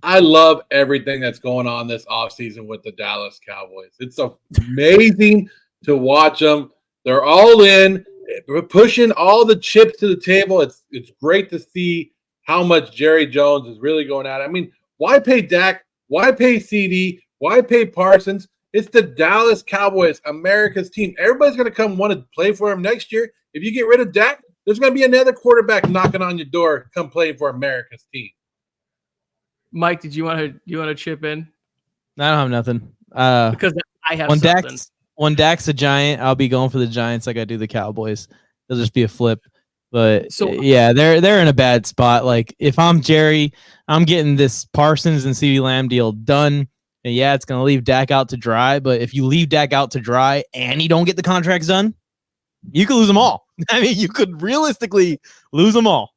I love everything that's going on this offseason with the Dallas Cowboys. It's amazing to watch them. They're all in. We're pushing all the chips to the table. It's great to see how much Jerry Jones is really going at it. I mean, why pay Dak? Why pay CeeDee? Why pay Parsons? It's the Dallas Cowboys, America's team. Everybody's going to come want to play for him next year. If you get rid of Dak, there's going to be another quarterback knocking on your door, come play for America's team. Mike, did you want to chip in? I don't have nothing. Because I have something. When Dak's a Giant, I'll be going for the Giants like I do the Cowboys. It'll just be a flip. But yeah, they're in a bad spot. Like if I'm Jerry, I'm getting this Parsons and CeeDee Lamb deal done. And yeah, it's gonna leave Dak out to dry. But if you leave Dak out to dry and you don't get the contracts done, you could lose them all. I mean, you could realistically lose them all.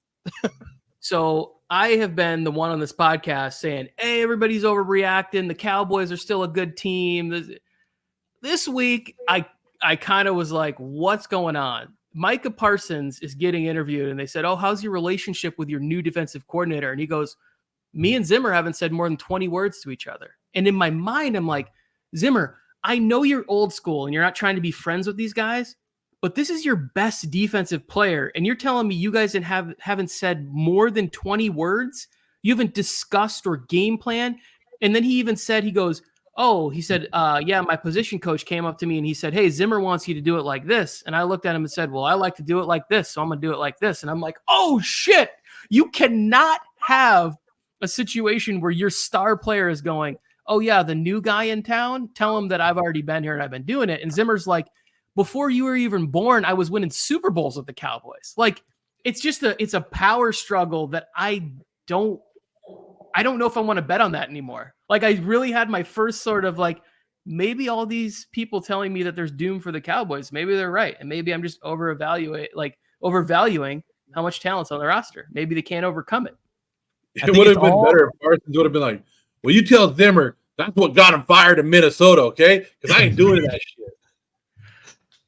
So I have been the one on this podcast saying, "Hey, everybody's overreacting. The Cowboys are still a good team." This week, I kind of was like, what's going on? Micah Parsons is getting interviewed, and they said, "Oh, how's your relationship with your new defensive coordinator?" And he goes, "Me and Zimmer haven't said more than 20 words to each other." And in my mind, I'm like, Zimmer, I know you're old school and you're not trying to be friends with these guys, but this is your best defensive player, and you're telling me you guys haven't said more than 20 words? You haven't discussed or game plan? And then he even said, he goes, he said, yeah, my position coach came up to me and he said, "Hey, Zimmer wants you to do it like this." And I looked at him and said, "Well, I like to do it like this, so I'm going to do it like this." And I'm like, oh, shit. You cannot have a situation where your star player is going, "Oh, yeah, the new guy in town, tell him that I've already been here and I've been doing it." And Zimmer's like, "Before you were even born, I was winning Super Bowls with the Cowboys." Like, it's just it's a power struggle that I don't know if I want to bet on that anymore. Like, I really had my first sort of like, maybe all these people telling me that there's doom for the Cowboys, maybe they're right. And maybe I'm just overvaluing how much talent's on the roster. Maybe they can't overcome it. It would have been better if Parsons would have been like, "Well, you tell Zimmer that's what got him fired in Minnesota, okay? Because I ain't doing that shit."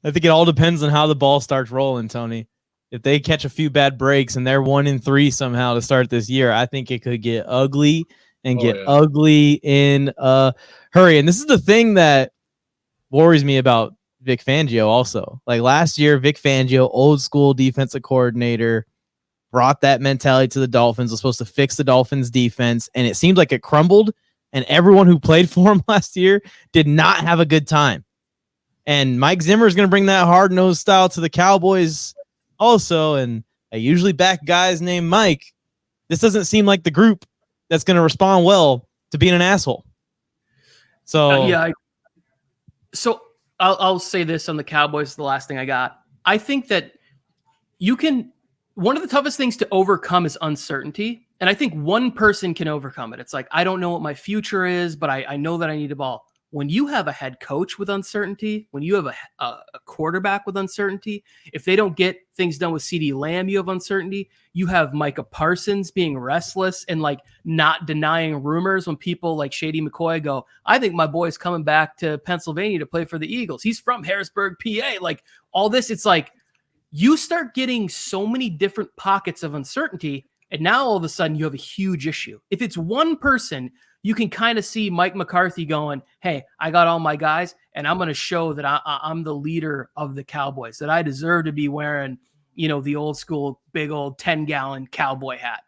I think it all depends on how the ball starts rolling, Tony. If they catch a few bad breaks and they're 1-3 somehow to start this year, I think it could get ugly and ugly in a hurry. And this is the thing that worries me about Vic Fangio also. Like last year, Vic Fangio, old school defensive coordinator, brought that mentality to the Dolphins, was supposed to fix the Dolphins defense, and it seemed like it crumbled, and everyone who played for him last year did not have a good time. And Mike Zimmer is going to bring that hard-nosed style to the Cowboys also, and I usually back guys named Mike. This doesn't seem like the group that's going to respond well to being an asshole. So I'll say this on the Cowboys, the last thing I got. I think that one of the toughest things to overcome is uncertainty. And I think one person can overcome it. It's like, I don't know what my future is, but I know that I need a ball. When you have a head coach with uncertainty, when you have a quarterback with uncertainty, if they don't get things done with CeeDee Lamb, you have uncertainty. You have Micah Parsons being restless and like not denying rumors when people like Shady McCoy go, "I think my boy's coming back to Pennsylvania to play for the Eagles. He's from Harrisburg, PA." Like all this, it's like you start getting so many different pockets of uncertainty, and now all of a sudden you have a huge issue. If it's one person, you can kind of see Mike McCarthy going, "Hey, I got all my guys, and I'm going to show that I'm the leader of the Cowboys, that I deserve to be wearing, the old school, big old 10-gallon cowboy hat."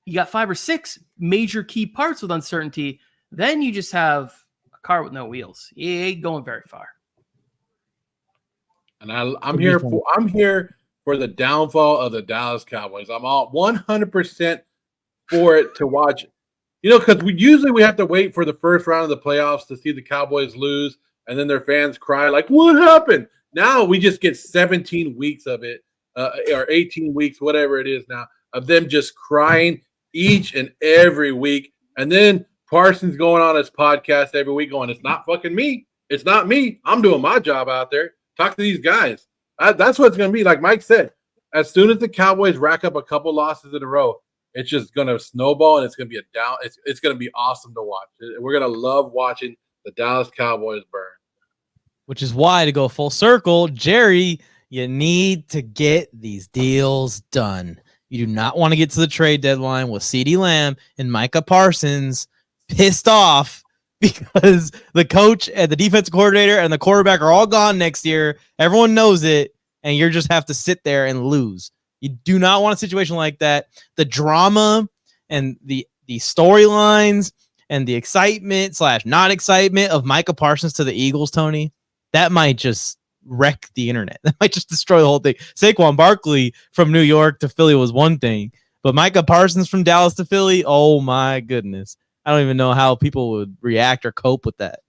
You got 5 or 6 major key parts with uncertainty. Then you just have a car with no wheels. You ain't going very far. And I'm here for the downfall of the Dallas Cowboys. I'm all 100% for it to watch. Because we have to wait for the first round of the playoffs to see the Cowboys lose, and then their fans cry like, "What happened?" Now we just get 17 weeks of it, or 18 weeks, whatever it is now, of them just crying each and every week. And then Parsons going on his podcast every week going, "It's not fucking me. It's not me. I'm doing my job out there. Talk to these guys." That's what it's going to be. Like Mike said, as soon as the Cowboys rack up a couple losses in a row, it's just going to snowball, and it's going to be it's going to be awesome to watch. We're going to love watching the Dallas Cowboys burn. Which is why, to go full circle, Jerry, you need to get these deals done. You do not want to get to the trade deadline with CeeDee Lamb and Micah Parsons pissed off because the coach and the defensive coordinator and the quarterback are all gone next year. Everyone knows it, and you just have to sit there and lose. You do not want a situation like that. The drama and the storylines and the excitement / not excitement of Micah Parsons to the Eagles, Tony, that might just wreck the internet. That might just destroy the whole thing. Saquon Barkley from New York to Philly was one thing, but Micah Parsons from Dallas to Philly, oh my goodness. I don't even know how people would react or cope with that.